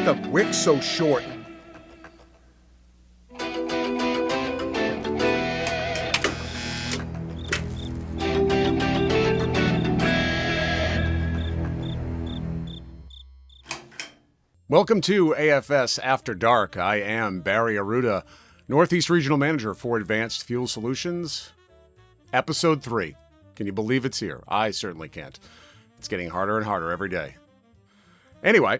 the wick so short? Welcome to AFS After Dark. I am Barry Arruda, Northeast Regional Manager for Advanced Fuel Solutions. Episode 3. Can you believe it's here? I certainly can't. It's getting harder and harder every day. Anyway,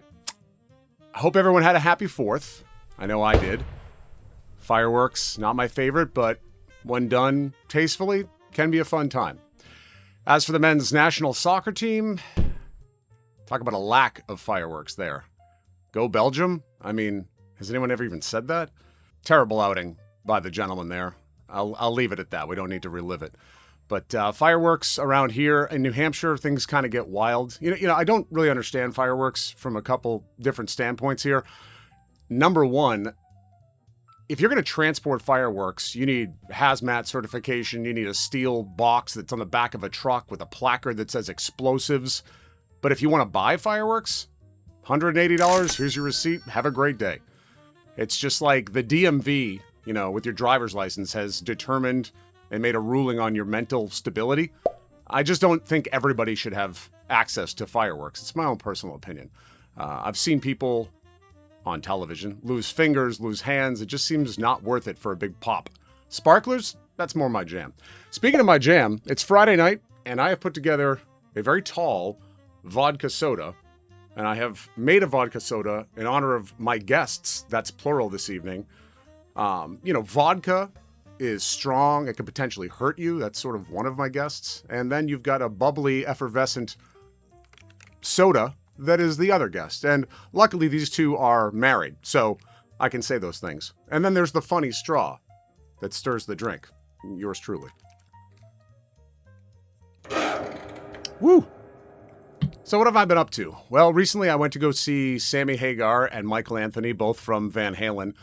I hope everyone had a happy 4th. I know I did. Fireworks, not my favorite, but when done tastefully, can be a fun time. As for the men's national soccer team, talk about a lack of fireworks there. Go Belgium? I mean, has anyone ever even said that? Terrible outing by the gentleman there. I'll leave it at that. We don't need to relive it. But fireworks around here in New Hampshire, things kind of get wild. You know, I don't really understand fireworks from a couple different standpoints here. Number one, if you're going to transport fireworks, you need hazmat certification. You need a steel box that's on the back of a truck with a placard that says explosives. But if you want to buy fireworks, $180, here's your receipt, have a great day. It's just like the DMV, you know, with your driver's license has determined and made a ruling on your mental stability. I just don't think everybody should have access to fireworks. It's my own personal opinion. I've seen people on television lose fingers, lose hands. It just seems not worth it for a big pop. Sparklers, that's more my jam. Speaking of my jam, it's Friday night, and I have put together a very tall vodka soda. And I have made a vodka soda in honor of my guests. That's plural this evening. Vodka is strong. It could potentially hurt you. That's sort of one of my guests. And then you've got a bubbly, effervescent soda that is the other guest. And luckily, these two are married, so I can say those things. And then there's the funny straw that stirs the drink. Yours truly. Woo! So what have I been up to? Well, recently I went to go see Sammy Hagar and Michael Anthony, both from Van Halen,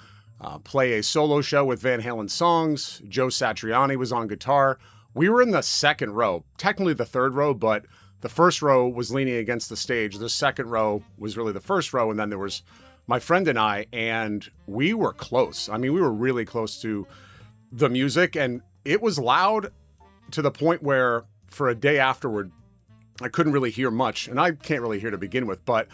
play a solo show with Van Halen songs. Joe Satriani was on guitar. We were in the second row, technically the third row, but the first row was leaning against the stage. The second row was really the first row, and then there was my friend and I, and we were close. I mean, we were really close to the music, and it was loud to the point where for a day afterward, I couldn't really hear much, and I can't really hear to begin with, but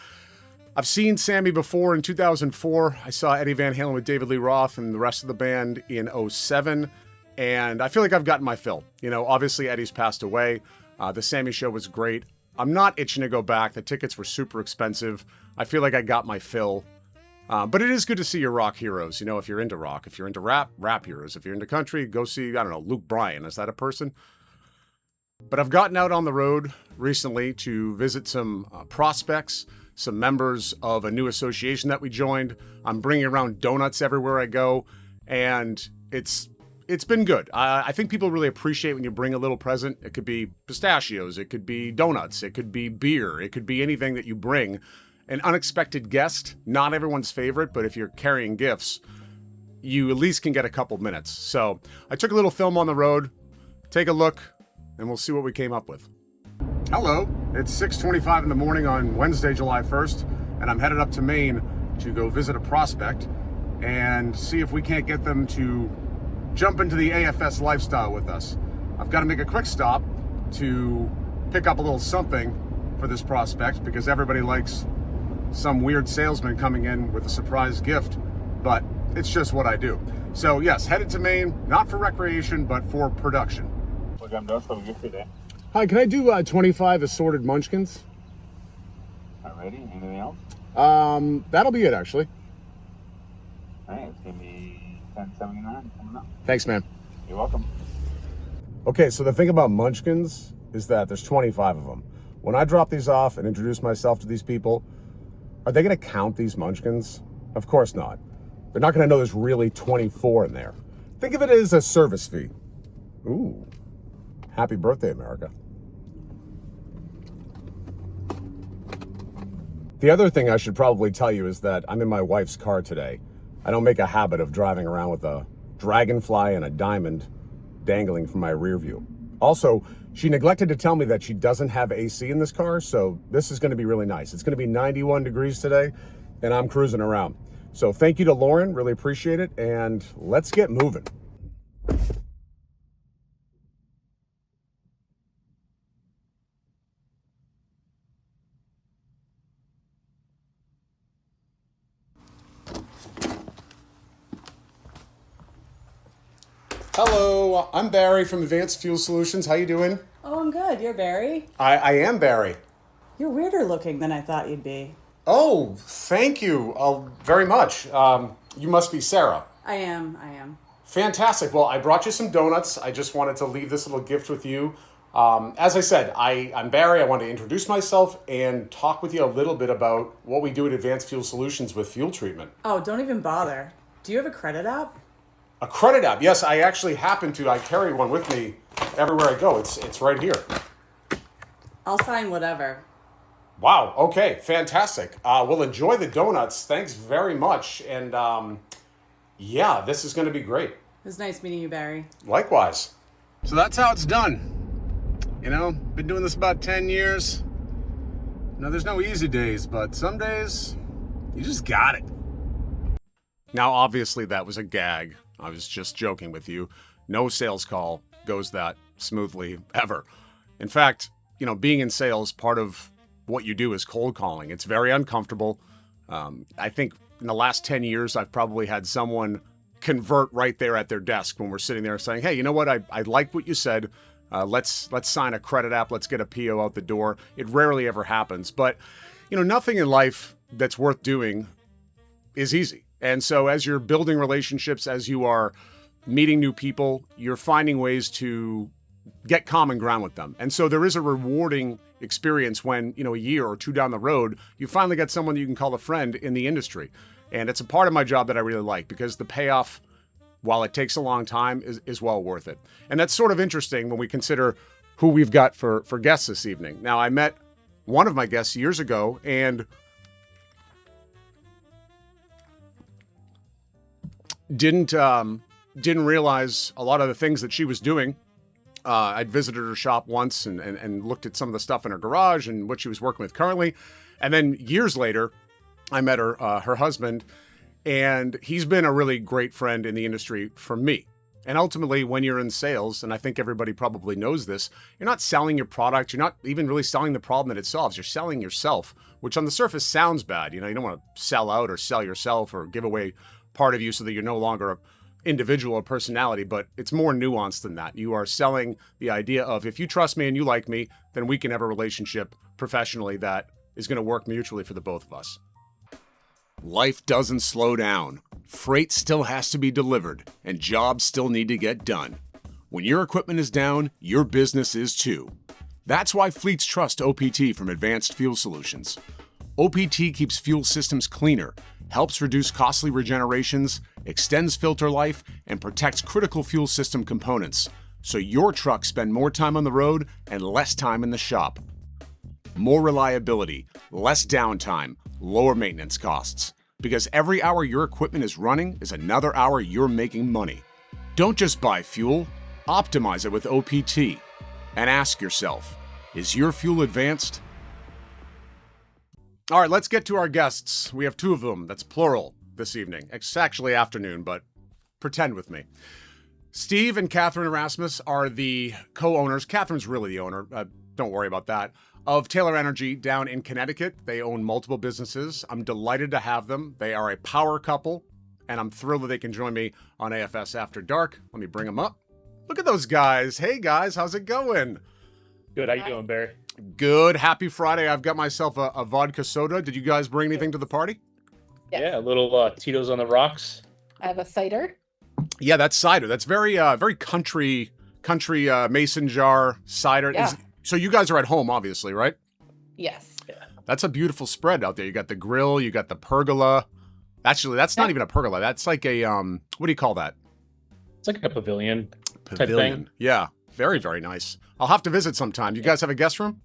I've seen Sammy before in 2004. I saw Eddie Van Halen with David Lee Roth and the rest of the band in '07, and I feel like I've gotten my fill. You know, obviously Eddie's passed away. The Sammy show was great. I'm not itching to go back. The tickets were super expensive. I feel like I got my fill. But it is good to see your rock heroes. You know, if you're into rock. If you're into rap heroes. If you're into country, go see, I don't know, Luke Bryan. Is that a person? But I've gotten out on the road recently to visit some prospects, some members of a new association that we joined. I'm bringing around donuts everywhere I go, and it's been good. I think people really appreciate when you bring a little present. It could be pistachios, it could be donuts, it could be beer, it could be anything that you bring. An unexpected guest, not everyone's favorite, but if you're carrying gifts, you at least can get a couple minutes. So I took a little film on the road. Take a look, and we'll see what we came up with. Hello, it's 6:25 in the morning on Wednesday, July 1st, and I'm headed up to Maine to go visit a prospect and see if we can't get them to jump into the AFS lifestyle with us. I've got to make a quick stop to pick up a little something for this prospect because everybody likes some weird salesman coming in with a surprise gift, but it's just what I do. So yes, headed to Maine, not for recreation, but for production. Hi, can I do 25 assorted munchkins? Alrighty, anything else? That'll be it, actually. Alright, it's gonna be $10.79 coming up. Thanks, man. You're welcome. Okay, so the thing about munchkins is that there's 25 of them. When I drop these off and introduce myself to these people, are they gonna count these munchkins? Of course not. They're not gonna know there's really 24 in there. Think of it as a service fee. Ooh. Happy birthday, America. The other thing I should probably tell you is that I'm in my wife's car today. I don't make a habit of driving around with a dragonfly and a diamond dangling from my rear view. Also, she neglected to tell me that she doesn't have AC in this car, so this is going to be really nice. It's going to be 91 degrees today, and I'm cruising around. So thank you to Lauren, really appreciate it, and let's get moving. Hello, I'm Barry from Advanced Fuel Solutions. How you doing? Oh, I'm good. You're Barry. I am Barry. You're weirder looking than I thought you'd be. Oh, thank you very much. You must be Sarah. I am. Fantastic. Well, I brought you some donuts. I just wanted to leave this little gift with you. As I said, I'm Barry. I want to introduce myself and talk with you a little bit about what we do at Advanced Fuel Solutions with fuel treatment. Oh, don't even bother. Do you have a credit app? A credit app? Yes, I actually happen to. I carry one with me everywhere I go. It's right here. I'll sign whatever. Wow. Okay. Fantastic. Well, enjoy the donuts. Thanks very much. And yeah, this is going to be great. It was nice meeting you, Barry. Likewise. So that's how it's done. You know, been doing this about 10 years. Now, there's no easy days, but some days you just got it. Now, obviously, that was a gag. I was just joking with you. No sales call goes that smoothly ever. In fact, you know, being in sales, part of what you do is cold calling. It's very uncomfortable. I think in the last 10 years, I've probably had someone convert right there at their desk when we're sitting there saying, hey, you know what? I like what you said. Let's sign a credit app. Let's get a PO out the door. It rarely ever happens. But, you know, nothing in life that's worth doing is easy. And so as you're building relationships, as you are meeting new people, you're finding ways to get common ground with them. And so there is a rewarding experience when, you know, a year or two down the road, you finally get someone that you can call a friend in the industry. And it's a part of my job that I really like because the payoff, while it takes a long time, is well worth it. And that's sort of interesting when we consider who we've got for guests this evening. Now, I met one of my guests years ago and didn't realize a lot of the things that she was doing. I'd visited her shop once and looked at some of the stuff in her garage and what she was working with currently. And then years later, I met her husband, and he's been a really great friend in the industry for me. And ultimately, when you're in sales, and I think everybody probably knows this, you're not selling your product. You're not even really selling the problem that it solves. You're selling yourself, which on the surface sounds bad. You know, you don't want to sell out or sell yourself or give away part of you so that you're no longer an individual or personality, but it's more nuanced than that. You are selling the idea of, if you trust me and you like me, then we can have a relationship professionally that is going to work mutually for the both of us. Life doesn't slow down. Freight still has to be delivered, and jobs still need to get done. When your equipment is down, your business is too. That's why fleets trust OPT from Advanced Fuel Solutions. OPT keeps fuel systems cleaner, helps reduce costly regenerations, extends filter life, and protects critical fuel system components, so your trucks spend more time on the road and less time in the shop. More reliability, less downtime, lower maintenance costs. Because every hour your equipment is running is another hour you're making money. Don't just buy fuel, optimize it with OPT. And ask yourself, is your fuel advanced? All right, let's get to our guests. We have two of them, that's plural, this evening. It's actually afternoon, but pretend with me. Steve and Catherine Erasmus are the co-owners. Catherine's really the owner, don't worry about that, of Taylor Energy down in Connecticut. They own multiple businesses. I'm delighted to have them. They are a power couple, and I'm thrilled that they can join me on AFS After Dark. Let me bring them up. Look at those guys. Hey, guys, how's it going? Good. How you doing, Barry? Good. Happy Friday. I've got myself a vodka soda. Did you guys bring anything to the party? Yeah, a little Tito's on the rocks. I have a cider. Yeah, that's cider. That's very country mason jar cider. Yeah. So you guys are at home, obviously, right? Yes. Yeah. That's a beautiful spread out there. You got the grill, you got the pergola. Actually, that's not even a pergola. That's like a what do you call that? It's like a pavilion. Pavilion. Thing. Yeah. Very, very nice. I'll have to visit sometime. You guys have a guest room?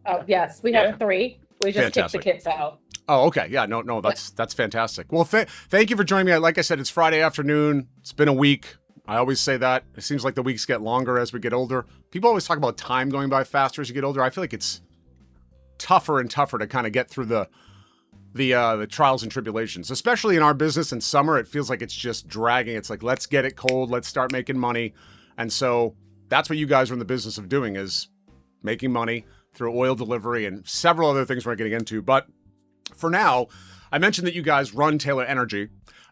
Oh, yes. We have 3. We just Fantastic. kicked the kids out. Oh, okay. Yeah, no, that's fantastic. Well, thank you for joining me. Like I said, it's Friday afternoon. It's been a week. I always say that. It seems like the weeks get longer as we get older. People always talk about time going by faster as you get older. I feel like it's tougher and tougher to kind of get through the the trials and tribulations, especially in our business in summer. It feels like it's just dragging. It's like, let's get it cold. Let's start making money. And so that's what you guys are in the business of doing, is making money through oil delivery and several other things we're getting into. But for now, I mentioned that you guys run Taylor Energy.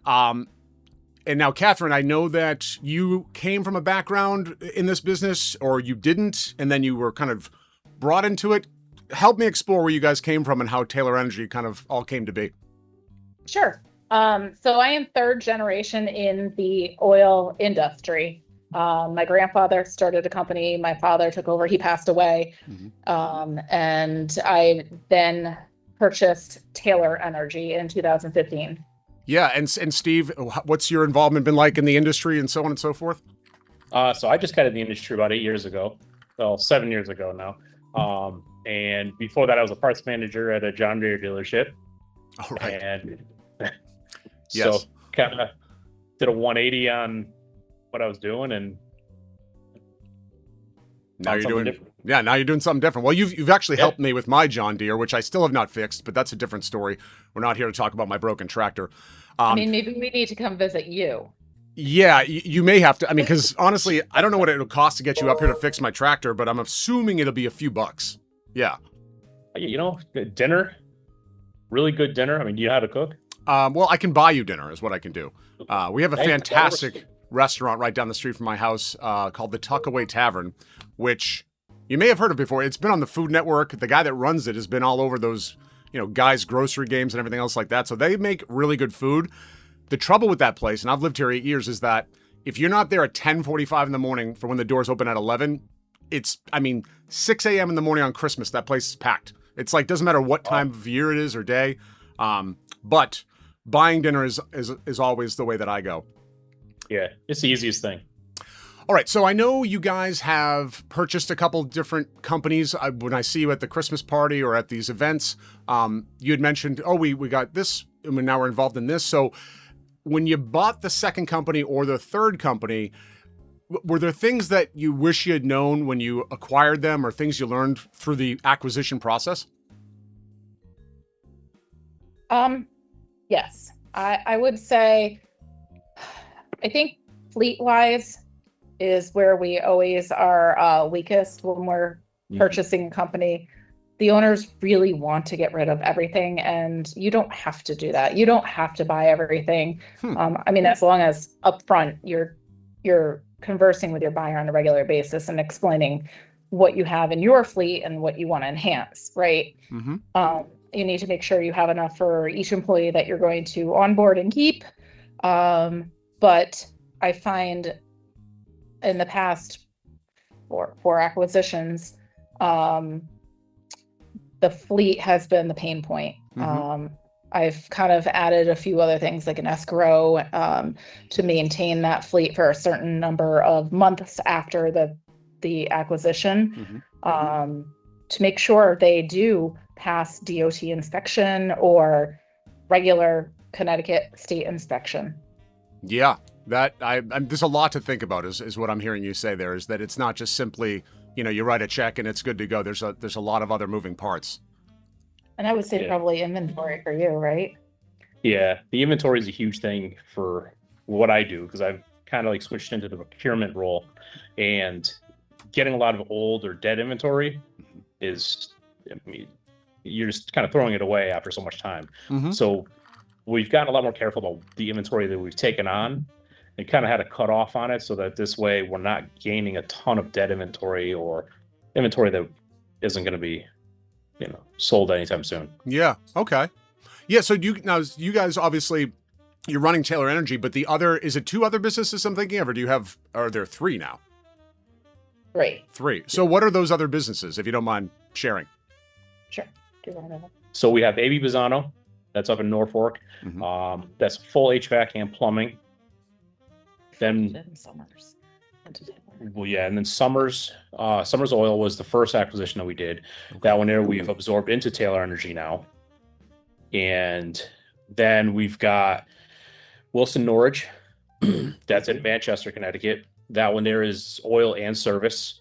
And now, Catherine, I know that you came from a background in this business, or you didn't, and then you were kind of brought into it. Help me explore where you guys came from and how Taylor Energy kind of all came to be. Sure. So I am third generation in the oil industry. My grandfather started a company. My father took over. He passed away. And I then purchased Taylor Energy in 2015. Yeah, and Steve, what's your involvement been like in the industry and so on and so forth? So I just got in the industry about 8 years ago. Well, 7 years ago now. And before that, I was a parts manager at a John Deere dealership. All right. And Yes. so kind of did a 180 on what I was doing, and Now found you're something doing different. Yeah, now you're doing something different. Well, you've actually helped me with my John Deere, which I still have not fixed, but that's a different story. We're not here to talk about my broken tractor. I mean, maybe we need to come visit you. Yeah, you may have to. I mean, because honestly, I don't know what it'll cost to get you up here to fix my tractor, but I'm assuming it'll be a few bucks. Yeah. You know, dinner, really good dinner. I mean, do you know how to cook? Well, I can buy you dinner is what I can do. We have a Hey, fantastic restaurant right down the street from my house called the Tuckaway Tavern, which you may have heard of before. It's been on the Food Network. The guy that runs it has been all over those, guys' grocery games and everything else like that. So they make really good food. The trouble with that place, and I've lived here 8 years, is that if you're not there at 10:45 in the morning for when the doors open at 11, 6 a.m. in the morning on Christmas, that place is packed. It's like, doesn't matter what time of year it is or day. But buying dinner is always the way that I go. Yeah, it's the easiest thing. All right, so I know you guys have purchased a couple different companies. When I see you at the Christmas party or at these events, you had mentioned, we got this, and now we're involved in this. So when you bought the second company or the third company, were there things that you wish you had known when you acquired them, or things you learned through the acquisition process? Yes, I would say, I think fleet-wise is where we always are weakest when we're purchasing a company. The owners really want to get rid of everything, and you don't have to do that. You don't have to buy everything. I mean, as long as upfront you're conversing with your buyer on a regular basis and explaining what you have in your fleet and what you want to enhance, right? You need to make sure you have enough for each employee that you're going to onboard and keep. But I find in the past for acquisitions, the fleet has been the pain point. I've kind of added a few other things like an escrow to maintain that fleet for a certain number of months after the acquisition, to make sure they do pass DOT inspection or regular Connecticut state inspection. Yeah, there's a lot to think about is what I'm hearing you say there, is that it's not just simply, you write a check and it's good to go. There's a lot of other moving parts. And I would say probably inventory for you, right? Yeah, the inventory is a huge thing for what I do, because I've kind of like switched into the procurement role, and getting a lot of old or dead inventory is, you're just kind of throwing it away after so much time. So we've gotten a lot more careful about the inventory that we've taken on, and kind of had a cut off on it, so that this way we're not gaining a ton of dead inventory or inventory that isn't going to be sold anytime soon. Yeah. Okay. Yeah. So you guys, obviously you're running Taylor Energy, but is it two other businesses I'm thinking of, or are there three now? Three. So what are those other businesses, if you don't mind sharing? Sure. Do that. So we have AB Bizzano, that's up in Norfolk. That's full HVAC and plumbing. Then Summers. Well, yeah, and then Summers Oil was the first acquisition that we did. That one there we've absorbed into Taylor Energy now. And then we've got Wilson Norwich. That's in Manchester, Connecticut. That one there is oil and service.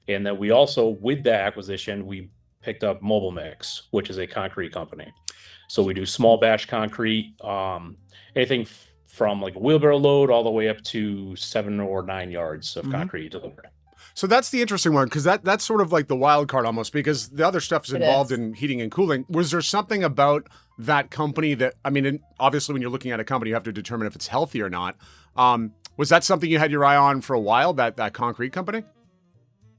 And then we also, with that acquisition, we picked up Mobile Mix, which is a concrete company. So we do small batch concrete, anything from like a wheelbarrow load all the way up to 7 or 9 yards of concrete delivered. So that's the interesting one, because that's sort of like the wild card almost, because the other stuff is It involved is. in heating and cooling. Was there something about that company that, I mean, obviously when you're looking at a company, you have to determine if it's healthy or not. Was that something you had your eye on for a while, that concrete company?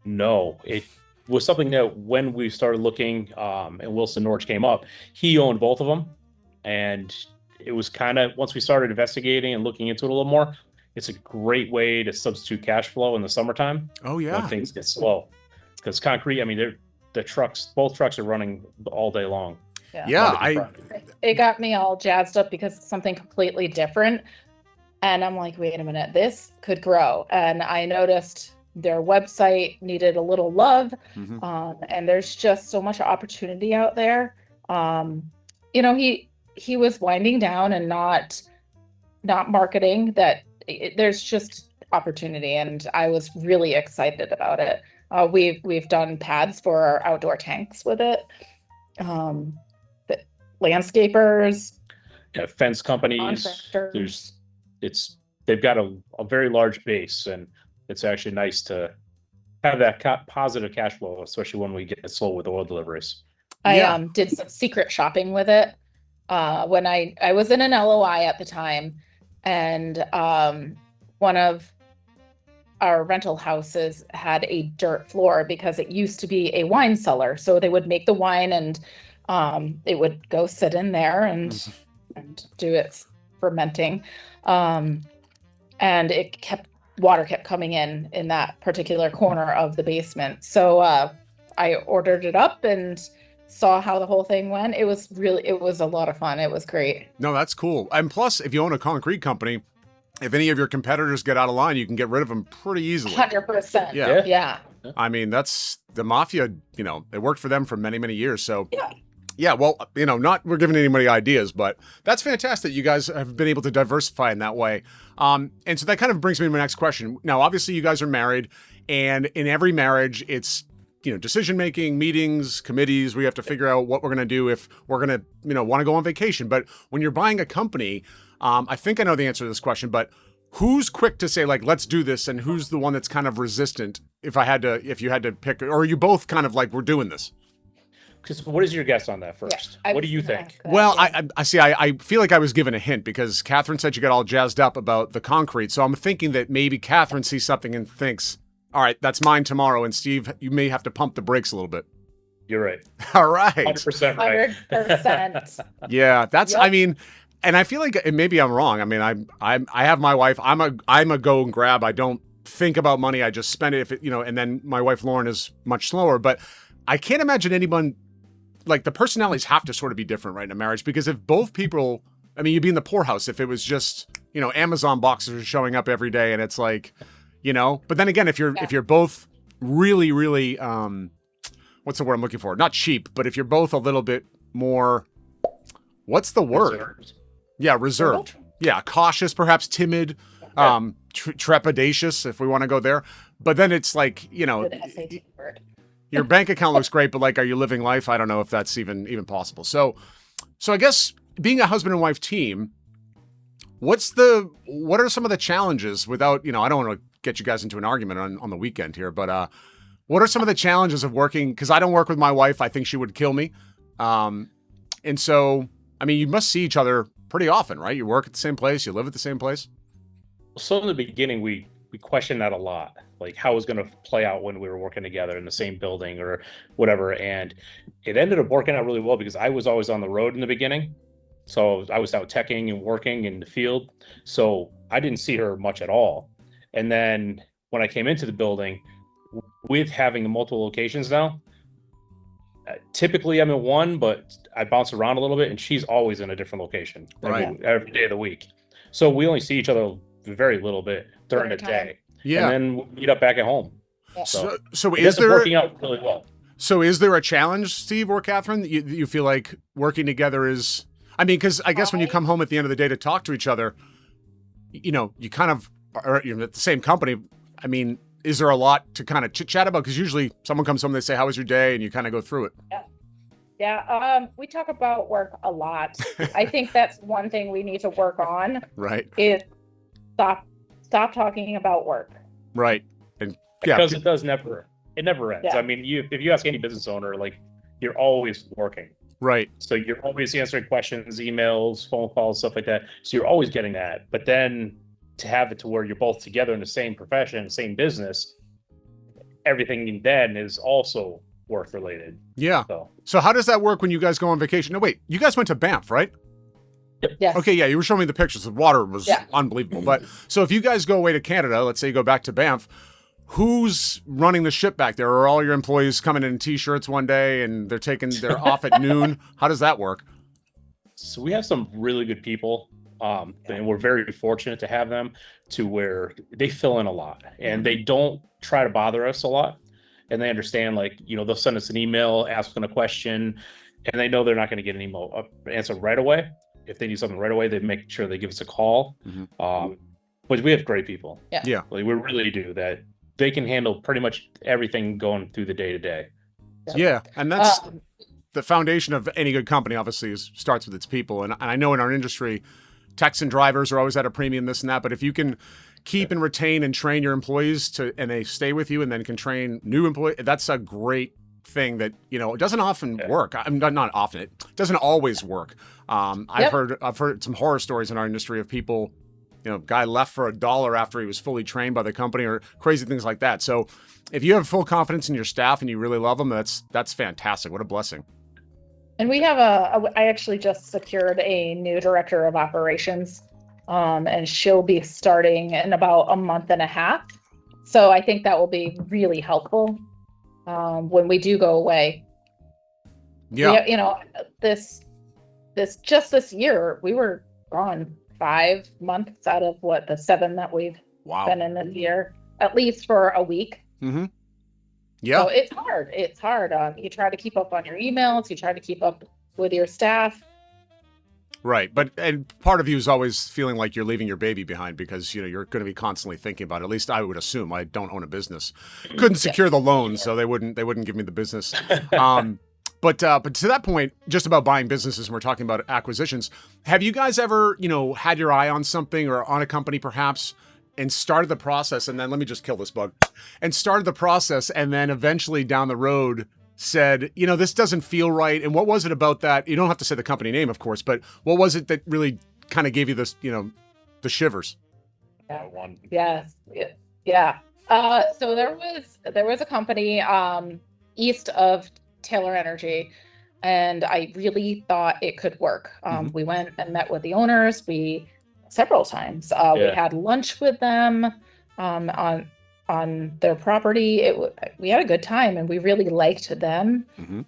No, it was something that when we started looking, and Wilson Norwich came up, he owned both of them. And it was kind of, once we started investigating and looking into it a little more, it's a great way to substitute cash flow in the summertime. Oh, yeah. When things get slow. Because concrete, I mean, both trucks are running all day long. Yeah, It got me all jazzed up because it's something completely different. And I'm like, wait a minute, this could grow. And I noticed their website needed a little love. And there's just so much opportunity out there. You know, he was winding down and not marketing that. There's just opportunity, and I was really excited about it. We've done pads for our outdoor tanks with it. The landscapers, fence companies. contractors. They've got a very large base, and it's actually nice to have that positive cash flow, especially when we get slow with oil deliveries. I did some secret shopping with it when I was in an LOI at the time. And one of our rental houses had a dirt floor because it used to be a wine cellar. So they would make the wine and it would go sit in there and do its fermenting. And water kept coming in that particular corner of the basement. So I ordered it up and saw how the whole thing went. It was a lot of fun. It was great. No, that's cool. And plus, if you own a concrete company, if any of your competitors get out of line, you can get rid of them pretty easily. 100%. Yeah. Yeah. I mean, that's the mafia, it worked for them for many, many years. So yeah, well, not we're giving anybody ideas, but that's fantastic. You guys have been able to diversify in that way. And so that kind of brings me to my next question. Now, obviously you guys are married, and in every marriage, it's decision-making, meetings, committees. We have to figure out what we're going to do if we're going to, want to go on vacation. But when you're buying a company, I think I know the answer to this question, but who's quick to say, like, let's do this? And who's the one that's kind of resistant if you had to pick, or are you both kind of like, we're doing this? Because what is your guess on that first? Yeah, what do you think? Well, I see. I feel like I was given a hint because Catherine said you got all jazzed up about the concrete. So I'm thinking that maybe Catherine sees something and thinks, all right, that's mine tomorrow. And Steve, you may have to pump the brakes a little bit. You're right. All right. 100% right. 100%. Yeah, that's. Yep. I mean, and I feel like, and maybe I'm wrong. I mean, I have my wife. I'm a go and grab. I don't think about money. I just spend it if it, And then my wife Lauren is much slower. But I can't imagine anyone, like, the personalities have to sort of be different, right, in a marriage, because if both people, I mean, you'd be in the poorhouse if it was just Amazon boxes are showing up every day and it's like. But then again, if you're both really, really, what's the word I'm looking for? Not cheap, but if you're both a little bit more, what's the word? Reserved. Yeah, reserved. Yeah, cautious, perhaps timid, trepidatious, if we want to go there. But then it's like, The SAT word. your bank account looks great, but like, are you living life? I don't know if that's even possible. So I guess being a husband and wife team, what are some of the challenges without, I don't want to get you guys into an argument on the weekend here, but what are some of the challenges of working? Because I don't work with my wife. I think she would kill me. And so, I mean, you must see each other pretty often, right? You work at the same place, you live at the same place. So in the beginning, we questioned that a lot, like how it was going to play out when we were working together in the same building or whatever. And it ended up working out really well because I was always on the road in the beginning. So I was out teching and working in the field. So I didn't see her much at all. And then when I came into the building, with having multiple locations now, typically I'm in one, but I bounce around a little bit, and she's always in a different location every day of the week. So we only see each other very little bit during the day. Yeah. And then we'll meet up back at home. Yeah. So is there working out really well? So is there a challenge, Steve or Catherine, that you feel like working together is? I mean, because I guess when you come home at the end of the day to talk to each other, you kind of are at the same company. I mean, is there a lot to kind of chit chat about? Because usually someone comes home, they say, "How was your day?" and you kind of go through it. Yeah, we talk about work a lot. I think that's one thing we need to work on Right. is stop talking about work. Right. And yeah, Because it never ends. Yeah. I mean, if you ask any business owner, like, you're always working. right. So you're always answering questions, emails, phone calls, stuff like that. So you're always getting that. But then to have it to where you're both together in the same profession, same business, everything then is also work related. Yeah. So So how does that work when you guys go on vacation? No, wait, you guys went to Banff, right? Yes. Okay, yeah, you were showing me the pictures. The water was Yeah. unbelievable. But so if you guys go away to Canada, let's say you go back to Banff, who's running the ship back there? Are all your employees coming in t-shirts one day and they're off at noon? How does that work? So we have some really good people, and we're very fortunate to have them to where they fill in a lot and they don't try to bother us a lot. And they understand, like, they'll send us an email asking a question, and they know they're not going to get an email answer right away. If they need something right away, they make sure they give us a call. But we have great people. Yeah. Like, we really do that. They can handle pretty much everything going through the day to day. Yeah, and that's the foundation of any good company, obviously, starts with its people. And I know in our industry, techs and drivers are always at a premium, this and that. But if you can keep and retain and train your employees and they stay with you and then can train new employees, that's a great thing that, it doesn't often work. I'm not often. It doesn't always work. I've heard some horror stories in our industry of people, guy left for $1 after he was fully trained by the company or crazy things like that. So if you have full confidence in your staff and you really love them, that's fantastic. What a blessing. And we have I actually just secured a new director of operations, and she'll be starting in about a month and a half. So I think that will be really helpful when we do go away. Yeah. This year we were gone 5 months out of the 7 that we've been in this year, at least for a week. Mm-hmm. Yeah. So it's hard. It's hard. You try to keep up on your emails. You try to keep up with your staff. Right. And part of you is always feeling like you're leaving your baby behind because, you're going to be constantly thinking about it. At least I would assume. I don't own a business. Couldn't secure the loan, so they wouldn't give me the business. But to that point, just about buying businesses, and we're talking about acquisitions, have you guys ever, had your eye on something or on a company perhaps and started the process, and then let me just kill this bug, and started the process, and then eventually down the road said, this doesn't feel right. And what was it about that? You don't have to say the company name, of course, but what was it that really kind of gave you this, the shivers? Yes. Yeah. So there was a company east of Taylor Energy, and I really thought it could work. We went and met with the owners. Several times. We had lunch with them on their property. We had a good time, and we really liked them. Mm-hmm.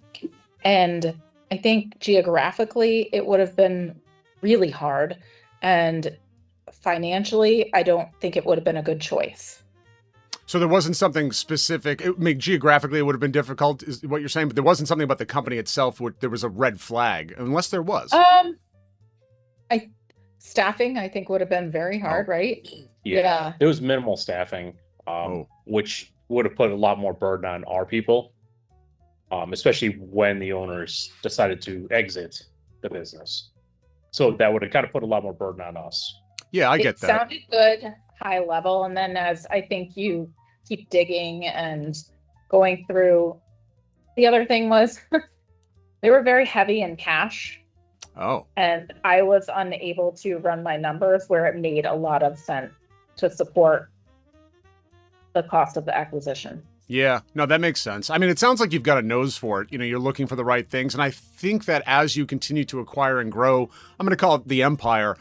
And I think geographically, it would have been really hard, and financially, I don't think it would have been a good choice. So there wasn't something specific. Geographically, it would have been difficult, is what you're saying, but there wasn't something about the company itself where there was a red flag, unless there was. Staffing, I think, would have been very hard, right? Yeah. There was minimal staffing, which would have put a lot more burden on our people, especially when the owners decided to exit the business. So that would have kind of put a lot more burden on us. Yeah, I get that. It sounded good, high level. And then as I think you keep digging and going through, the other thing was they were very heavy in cash. Oh. And I was unable to run my numbers where it made a lot of sense to support the cost of the acquisition. Yeah, no, that makes sense. I mean, it sounds like you've got a nose for it. You're looking for the right things. And I think that as you continue to acquire and grow, I'm going to call it the empire,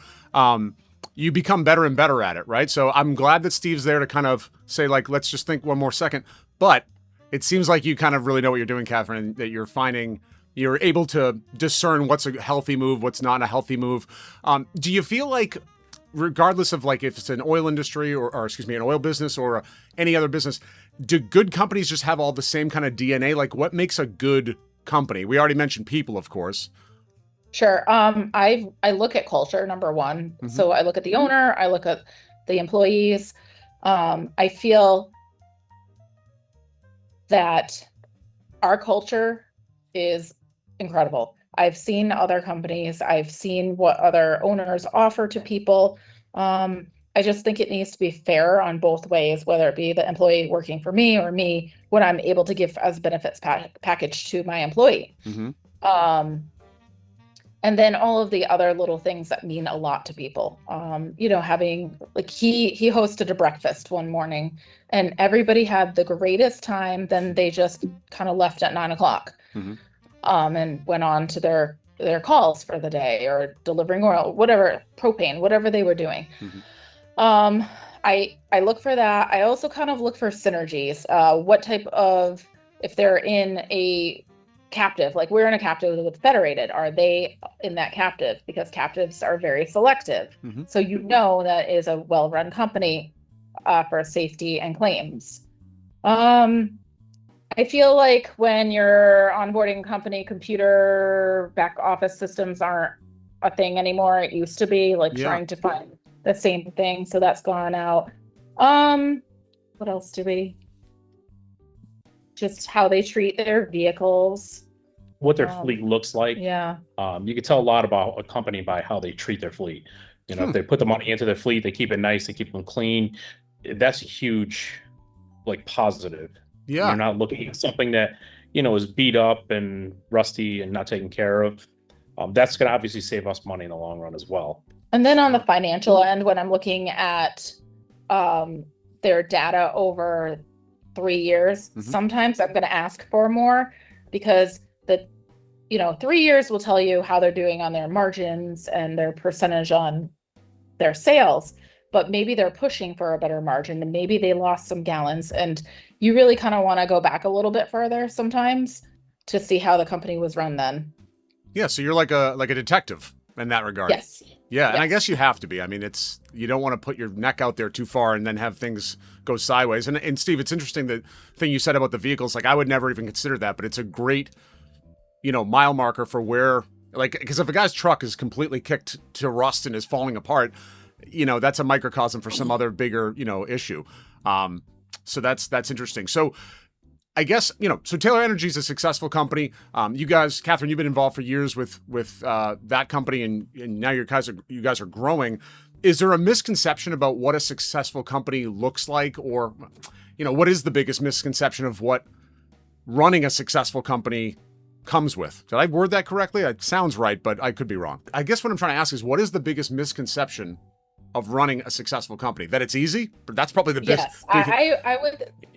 you become better and better at it, right? So I'm glad that Steve's there to kind of say, like, let's just think one more second. But it seems like you kind of really know what you're doing, Catherine, and that you're able to discern what's a healthy move, what's not a healthy move. Do you feel like, regardless of like if it's an oil industry or excuse me, an oil business or any other business, do good companies just have all the same kind of DNA? Like, what makes a good company? We already mentioned people, of course. Sure. I look at culture, number one. Mm-hmm. So I look at the owner, I look at the employees. I feel that our culture is incredible. I've seen other companies, I've seen what other owners offer to people. I just think it needs to be fair on both ways, whether it be the employee working for me or me, what I'm able to give as benefits package to my employee. Mm-hmm. And then all of the other little things that mean a lot to people. Having like he hosted a breakfast one morning and everybody had the greatest time. Then they just kind of left at 9:00. Mm-hmm. And went on to their calls for the day or delivering oil, whatever, propane, whatever they were doing. Mm-hmm. I look for that. I also kind of look for synergies. What type of, if they're in a captive, like we're in a captive with Federated, are they in that captive? Because captives are very selective. Mm-hmm. So that is a well-run company for safety and claims. I feel like when you're onboarding a company, computer back office systems aren't a thing anymore. It used to be like trying to find the same thing. So that's gone out. What else just how they treat their vehicles. What their fleet looks like. Yeah. You can tell a lot about a company by how they treat their fleet. If they put the money into their fleet, they keep it nice, they keep them clean. That's a huge, like, positive. Yeah. You're not looking at something that, is beat up and rusty and not taken care of. That's going to obviously save us money in the long run as well. And then on the financial end, when I'm looking at their data over 3 years, sometimes I'm going to ask for more because 3 years will tell you how they're doing on their margins and their percentage on their sales, but maybe they're pushing for a better margin and maybe they lost some gallons. And you really kind of want to go back a little bit further sometimes to see how the company was run then. Yeah. So you're like a detective in that regard. Yes. Yeah. And I guess you have to be. I mean, you don't want to put your neck out there too far and then have things go sideways. And Steve, it's interesting, the thing you said about the vehicles, like I would never even consider that, but it's a great, mile marker for where, like, because if a guy's truck is completely kicked to rust and is falling apart, that's a microcosm for some other bigger, issue. So that's interesting. So I guess, so Taylor Energy is a successful company. You guys, Catherine, you've been involved for years with that company and now you guys are growing. Is there a misconception about what a successful company looks like? Or, what is the biggest misconception of what running a successful company comes with? Did I word that correctly? It sounds right, but I could be wrong. I guess what I'm trying to ask is, what is the biggest misconception of running a successful company? That it's easy? But that's probably the best. Yes,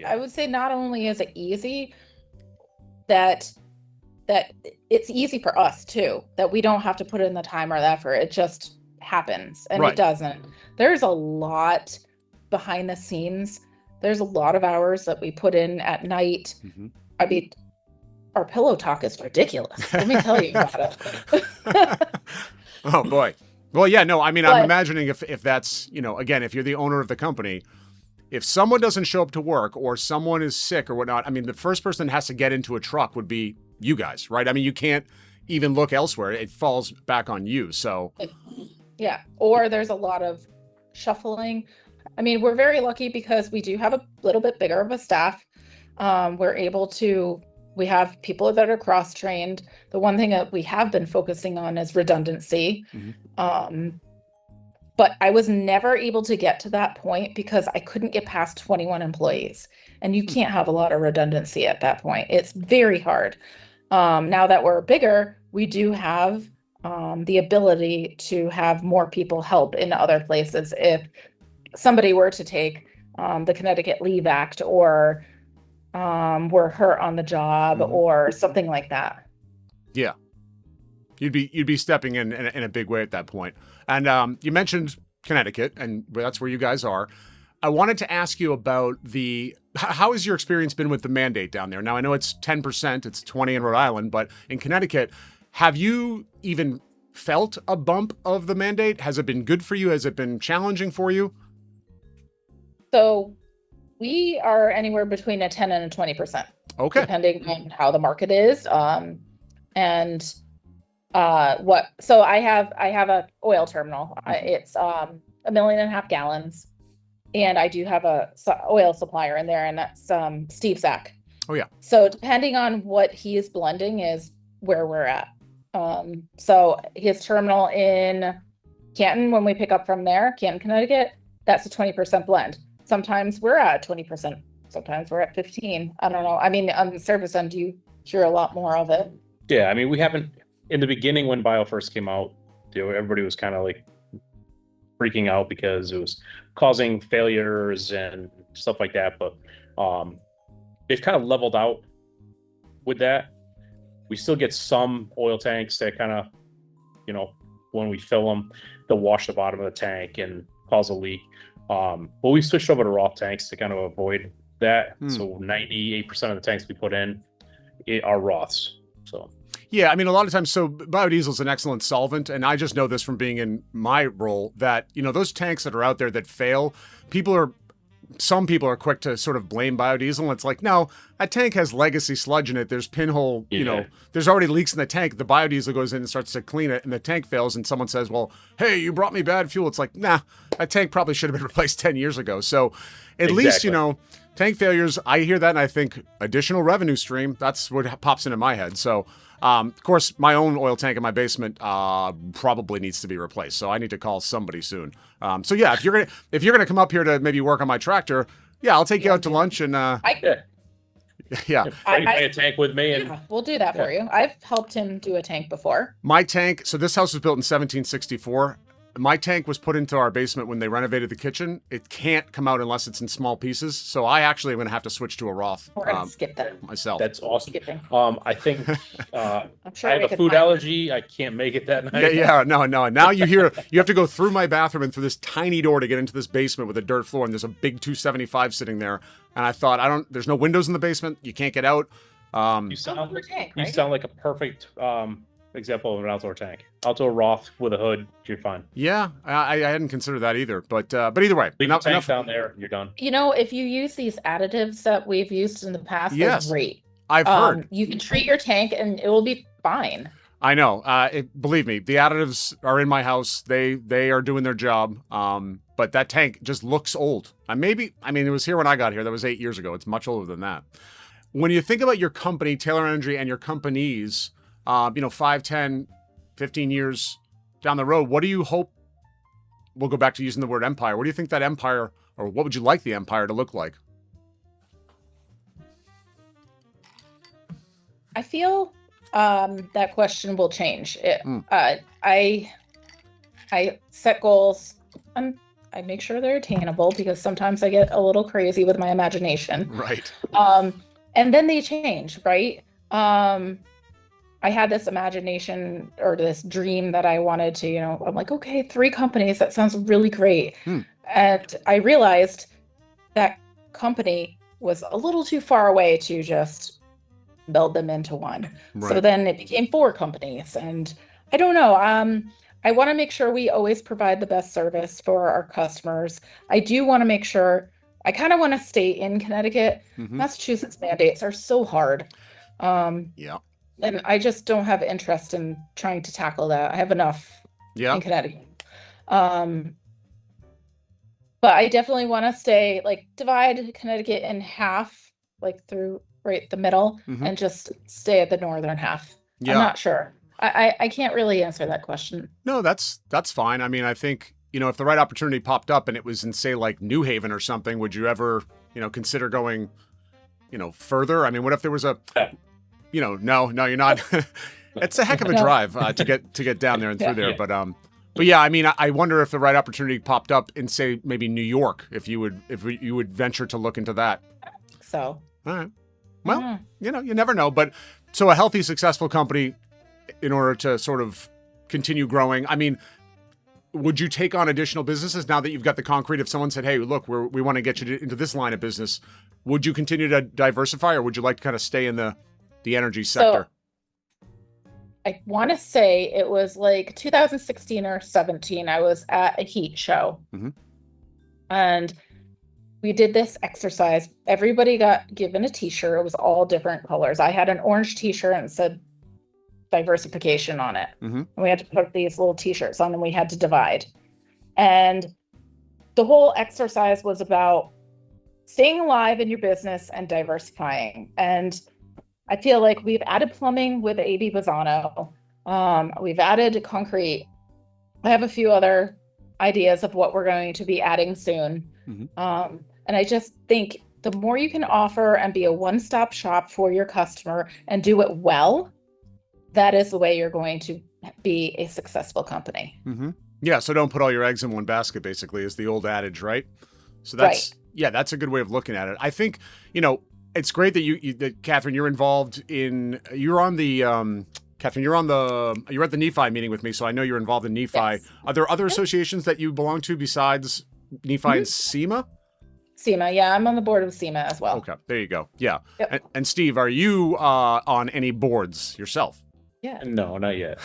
I would say not only is it easy, that it's easy for us too, that we don't have to put in the time or the effort. It just happens, and It doesn't. There's a lot behind the scenes. There's a lot of hours that we put in at night. Mm-hmm. I mean, our pillow talk is ridiculous. Let me tell you about it. Oh boy. Well, yeah, no, I mean, I'm imagining if that's, again, if you're the owner of the company, if someone doesn't show up to work or someone is sick or whatnot, I mean, the first person that has to get into a truck would be you guys, right? I mean, you can't even look elsewhere. It falls back on you. So yeah. Or there's a lot of shuffling. I mean, we're very lucky because we do have a little bit bigger of a staff. We have people that are cross-trained. The one thing that we have been focusing on is redundancy. Mm-hmm. But I was never able to get to that point because I couldn't get past 21 employees. And you can't have a lot of redundancy at that point. It's very hard. Now that we're bigger, we do have the ability to have more people help in other places. If somebody were to take the Connecticut Leave Act or were hurt on the job or something like that. Yeah. You'd be stepping in a big way at that point. And you mentioned Connecticut, and that's where you guys are. I wanted to ask you about how has your experience been with the mandate down there? Now, I know it's 10%, it's 20 in Rhode Island, but in Connecticut, have you even felt a bump of the mandate? Has it been good for you? Has it been challenging for you? So we are anywhere between a 10 and a 20%. Okay. Depending on how the market is. So I have a oil terminal. It's 1.5 million gallons. And I do have a oil supplier in there, and that's Steve Sack. Oh yeah. So depending on what he is blending is where we're at. So his terminal in Canton, when we pick up from there, Canton, Connecticut, that's a 20% blend. Sometimes we're at 20%. Sometimes we're at 15. I don't know. I mean, on the service end, you hear a lot more of it. Yeah, I mean, we haven't, in the beginning when bio first came out, everybody was kind of like freaking out because it was causing failures and stuff like that. But they've kind of leveled out with that. We still get some oil tanks that kind of, when we fill them, they'll wash the bottom of the tank and cause a leak. But we switched over to Roth tanks to kind of avoid that. So 98% of the tanks we put in are Roths. So Yeah, I mean, a lot of times, so biodiesel is an excellent solvent, and I just know this from being in my role that, those tanks that are out there that fail, some people are quick to sort of blame biodiesel, and it's like, no, that tank has legacy sludge in it. There's pinhole, there's already leaks in the tank. The biodiesel goes in and starts to clean it, and the tank fails, and someone says, well, hey, you brought me bad fuel. It's like, nah, that tank probably should have been replaced 10 years ago. So at least, tank failures, I hear that, and I think additional revenue stream, that's what pops into my head. So, of course, my own oil tank in my basement probably needs to be replaced. So I need to call somebody soon. So yeah, if you're gonna come up here to maybe work on my tractor, yeah, I'll take you out to lunch and yeah. Buy a tank with me, and we'll do that for you. I've helped him do a tank before. My tank. So this house was built in 1764. My tank was put into our basement when they renovated the kitchen. It can't come out unless it's in small pieces. So I actually am going to have to switch to a Roth. We're going to skip that myself. That's awesome. Skipping. I think I'm sure I have a food allergy. I can't make it that night. Yeah. No. Now you have to go through my bathroom and through this tiny door to get into this basement with a dirt floor, and there's a big 275 sitting there. And I thought, there's no windows in the basement. You can't get out. You sound like a perfect example of an outdoor tank. Outdoor Roth with a hood, you're fine. Yeah, I hadn't considered that either. But either way, leave the tank down there, you're done. If you use these additives that we've used in the past, yes, they're great. I've heard. You can treat your tank and it will be fine. I know. Believe me, the additives are in my house. They are doing their job. But that tank just looks old. It was here when I got here. That was 8 years ago. It's much older than that. When you think about your company, Taylor Energy, and your companies, 5, 10, 15 years down the road, what do you hope, we'll go back to using the word empire, what do you think that empire, or what would you like the empire to look like? I feel that question will change. I set goals and I make sure they're attainable because sometimes I get a little crazy with my imagination. Right. And then they change, right? I had this imagination or this dream that I wanted to, I'm like, okay, 3 companies, that sounds really great. And I realized that company was a little too far away to just meld them into one. Right. So then it became 4 companies. And I don't know. I want to make sure we always provide the best service for our customers. I do want to make sure, I kind of want to stay in Connecticut. Mm-hmm. Massachusetts mandates are so hard. Yeah. And I just don't have interest in trying to tackle that. I have enough in Connecticut. But I definitely want to stay, divide Connecticut in half, through right the middle, and just stay at the northern half. Yeah. I'm not sure. I can't really answer that question. No, that's fine. I think, if the right opportunity popped up and it was in, say, New Haven or something, would you ever, consider going, further? What if there was a... no, you're not. It's a heck of a drive to get down there and through there. Yeah. But yeah, I wonder if the right opportunity popped up in, say, maybe New York, if you would venture to look into that. So. All right. Well, you never know. But so a healthy, successful company, in order to sort of continue growing. Would you take on additional businesses now that you've got the concrete? If someone said, "Hey, look, we want to get you into this line of business," would you continue to diversify, or would you like to kind of stay in the energy sector? So, I want to say it was 2016 or 17. I was at a heat show, and we did this exercise. Everybody got given a t-shirt. It was all different colors. I had an orange t-shirt and it said diversification on it. And we had to put these little t-shirts on and we had to divide. And the whole exercise was about staying alive in your business and diversifying. And I feel like we've added plumbing with AB Bazzano. We've added concrete. I have a few other ideas of what we're going to be adding soon. And I just think the more you can offer and be a one-stop shop for your customer and do it well, that is the way you're going to be a successful company. Yeah, so don't put all your eggs in one basket, basically, is the old adage, right? So that's, yeah, that's a good way of looking at it. I think, you know, it's great that that Catherine, you're involved in, you're on the, Catherine, you're at the NEFI meeting with me, so I know you're involved in NEFI. Yes. Are there other associations that you belong to besides NEFI and SEMA? SEMA, yeah, I'm on the board of SEMA as well. Okay, there you go. Yeah. Yep. And Steve, are you on any boards yourself? Yeah. No, not yet.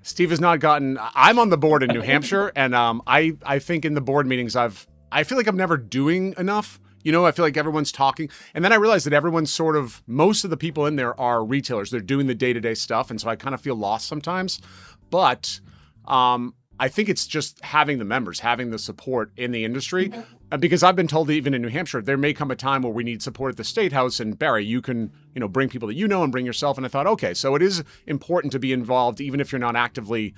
Steve has not gotten. I'm on the board in New Hampshire, and I think in the board meetings I feel like I'm never doing enough. You know, I feel like everyone's talking, and then I realize that everyone's sort of, most of the people in there are retailers. They're doing the day-to-day stuff, and so I kind of feel lost sometimes. But I think it's just having the members, having the support in the industry. Because I've been told that even in New Hampshire, there may come a time where we need support at the State House. And Barry, you can, you know, bring people that you know and bring yourself. And I thought, okay, so it is important to be involved, even if you're not actively,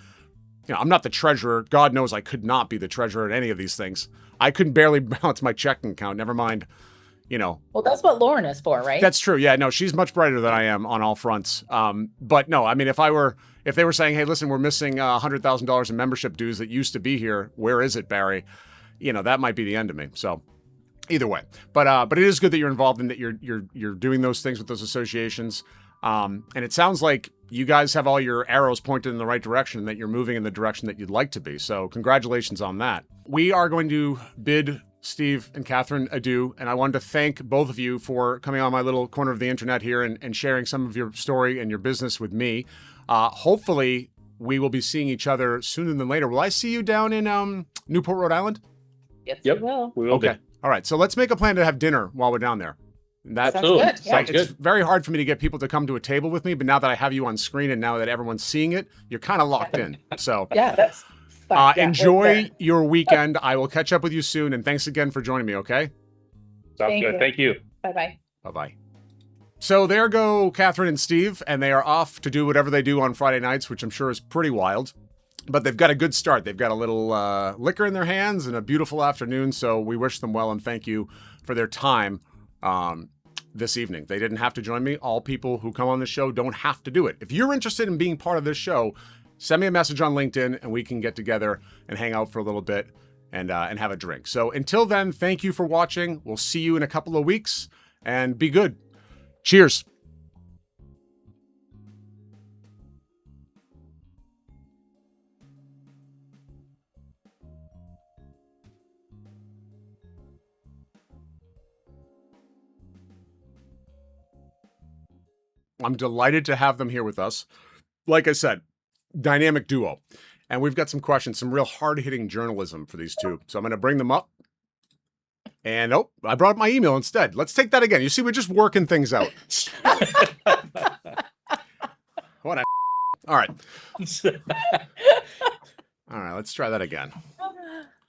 you know, I'm not the treasurer. God knows I could not be the treasurer at any of these things. I couldn't barely balance my checking account. Never mind, you know. Well, that's what Lauren is for, right? That's true. Yeah, no, she's much brighter than I am on all fronts. But no, I mean, if they were saying, hey, listen, we're missing $100,000 in membership dues that used to be here. Where is it, Barry? You know, that might be the end of me. So either way, but it is good that you're involved and that you're doing those things with those associations. And it sounds like you guys have all your arrows pointed in the right direction and that you're moving in the direction that you'd like to be. So congratulations on that. We are going to bid Steve and Catherine adieu. And I wanted to thank both of you for coming on my little corner of the internet here and sharing some of your story and your business with me. Hopefully we will be seeing each other sooner than later. Will I see you down in Newport, Rhode Island? Yes, Yep. you will. We will Okay. be. All right. So let's make a plan to have dinner while we're down there. That, Sounds Absolutely. good. Yeah. Sounds it's good. very hard for me to get people to come to a table with me, but now that I have you on screen and now that everyone's seeing it, you're kind of locked in. So Yeah, that's fine. Yeah, we're enjoy good. your weekend. I will catch up with you soon. And thanks again for joining me. Okay. Sounds Thank good. you. Thank you. Bye-bye. Bye-bye. So there go Catherine and Steve, and they are off to do whatever they do on Friday nights, which I'm sure is pretty wild. But they've got a good start. They've got a little liquor in their hands and a beautiful afternoon. So we wish them well and thank you for their time this evening. They didn't have to join me. All people who come on the show don't have to do it. If you're interested in being part of this show, send me a message on LinkedIn and we can get together and hang out for a little bit and have a drink. So until then, thank you for watching. We'll see you in a couple of weeks and be good. Cheers. I'm delighted to have them here with us. Like I said, dynamic duo. And we've got some questions, some real hard-hitting journalism for these two. So I'm going to bring them up. And oh, I brought up my email instead. Let's take that again. You see, we're just working things out. What a All right. All right, let's try that again.